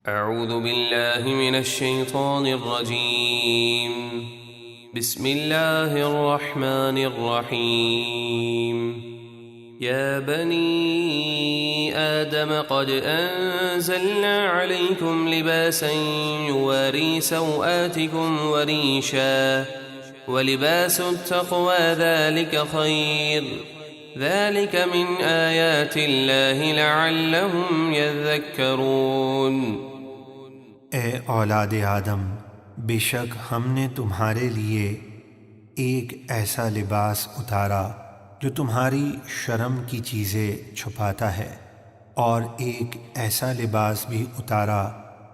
اعوذ باللہ من الشیطان الرجیم بسم اللہ الرحمن الرحیم یا بنی آدم قد انزلنا علیکم لباسا یواری سوآتکم وریشا ولباس التقوى ذلك خیر ذلك من آیات اللہ لعلهم یذکرون۔ اے اولاد آدم، بے شک ہم نے تمہارے لیے ایک ایسا لباس اتارا جو تمہاری شرم کی چیزیں چھپاتا ہے، اور ایک ایسا لباس بھی اتارا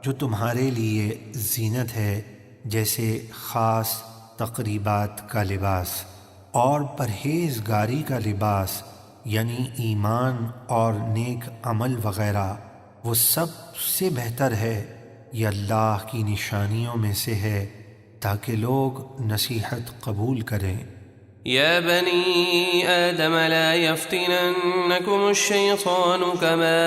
جو تمہارے لیے زینت ہے، جیسے خاص تقریبات کا لباس، اور پرہیزگاری کا لباس یعنی ایمان اور نیک عمل وغیرہ، وہ سب سے بہتر ہے، یہ اللہ کی نشانیوں میں سے ہے تاکہ لوگ نصیحت قبول کریں۔ یا بنی آدم لا يفتننكم الشیطان كما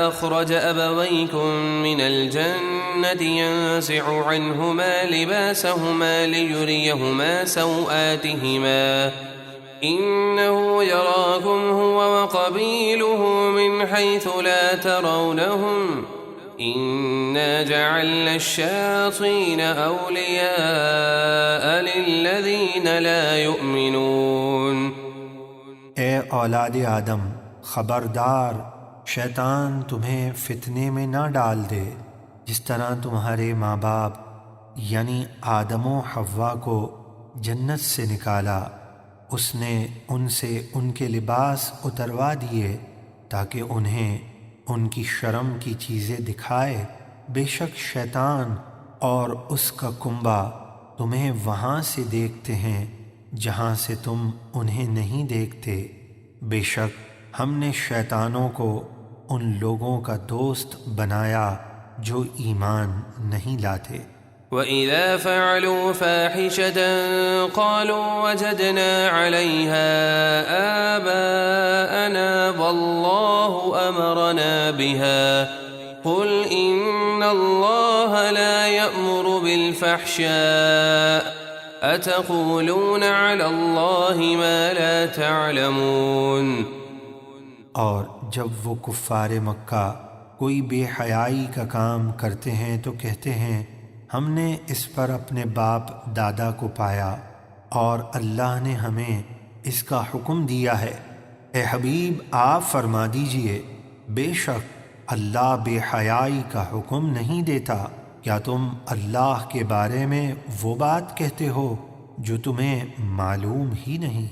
اخرج ابویکم من الجنة ينزع عنهما لباسهما ليريهما سوآتهما انه يراكم هو وقبيله من حيث لا ترونهم انا جعلنا الشياطين اولیاء للذین لا یؤمنون۔ اے اولاد آدم، خبردار شیطان تمہیں فتنے میں نہ ڈال دے، جس طرح تمہارے ماں باپ یعنی آدم و حوا کو جنت سے نکالا، اس نے ان سے ان کے لباس اتروا دیے تاکہ انہیں ان کی شرم کی چیزیں دکھائے۔ بے شک شیطان اور اس کا کنبہ تمہیں وہاں سے دیکھتے ہیں جہاں سے تم انہیں نہیں دیکھتے۔ بے شک ہم نے شیطانوں کو ان لوگوں کا دوست بنایا جو ایمان نہیں لاتے۔ وَإِذَا فَعَلُوا فَاحِشَةً قَالُوا وَجَدْنَا عَلَيْهَا آبَاءَنَا وَاللَّهُ أَمَرَنَا بِهَا قُلْ إِنَّ اللَّهَ لَا يَأْمُرُ بِالْفَحْشَاءِ أَتَقُولُونَ عَلَى اللَّهِ مَا لَا تَعْلَمُونَ۔ اور جب وہ کفار مکہ کوئی بے حیائی کا کام کرتے ہیں تو کہتے ہیں ہم نے اس پر اپنے باپ دادا کو پایا اور اللہ نے ہمیں اس کا حکم دیا ہے۔ اے حبیب، آپ فرما دیجئے بے شک اللہ بے حیائی کا حکم نہیں دیتا۔ کیا تم اللہ کے بارے میں وہ بات کہتے ہو جو تمہیں معلوم ہی نہیں؟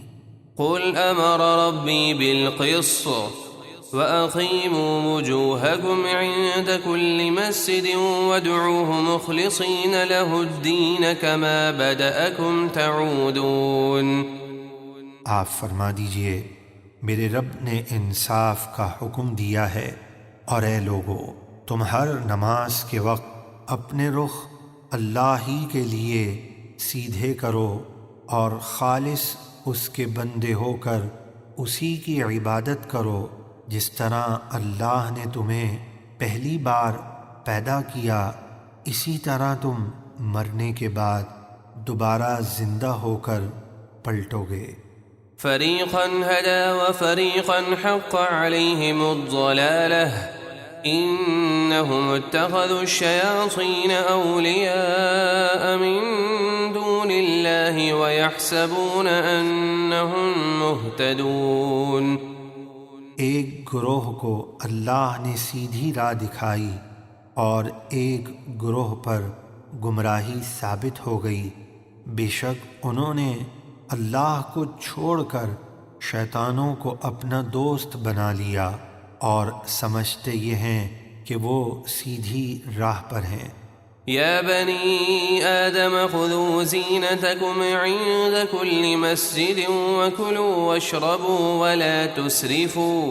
قل امر ربی بالقسط وَأَقِيمُوا وُجُوهَكُمْ عِندَ كُلِّ مَسْجِدٍ وَادْعُوهُ مُخْلِصِينَ لَهُ الدِّينَ كَمَا بَدَأَكُمْ تَعُودُونَ۔ آپ فرما دیجئے میرے رب نے انصاف کا حکم دیا ہے، اور اے لوگو، تم ہر نماز کے وقت اپنے رخ اللہ ہی کے لیے سیدھے کرو اور خالص اس کے بندے ہو کر اسی کی عبادت کرو، جس طرح اللہ نے تمہیں پہلی بار پیدا کیا، اسی طرح تم مرنے کے بعد دوبارہ زندہ ہو کر پلٹو گے۔ فریقا ہدی وفریقا حق علیہم الضلالہ انہم اتخذوا الشیاطین اولیاء من دون اللہ ویحسبون انہم مہتدون۔ ایک گروہ کو اللہ نے سیدھی راہ دکھائی اور ایک گروہ پر گمراہی ثابت ہو گئی۔ بے شک انہوں نے اللہ کو چھوڑ کر شیطانوں کو اپنا دوست بنا لیا اور سمجھتے یہ ہیں کہ وہ سیدھی راہ پر ہیں۔ یا بنی آدم خذوا زینتکم عند کل مسجد وکلوا واشربوا ولا تسرفوا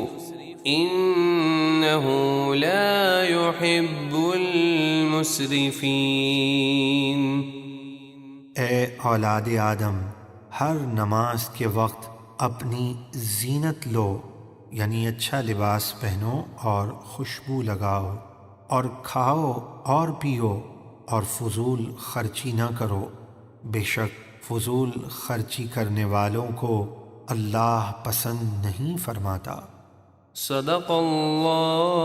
انہ لا يحب المسرفین۔ اے اولاد آدم، ہر نماز کے وقت اپنی زینت لو، یعنی اچھا لباس پہنو اور خوشبو لگاؤ، اور کھاؤ اور پیو اور فضول خرچی نہ کرو، بے شک فضول خرچی کرنے والوں کو اللہ پسند نہیں فرماتا۔ صدق اللہ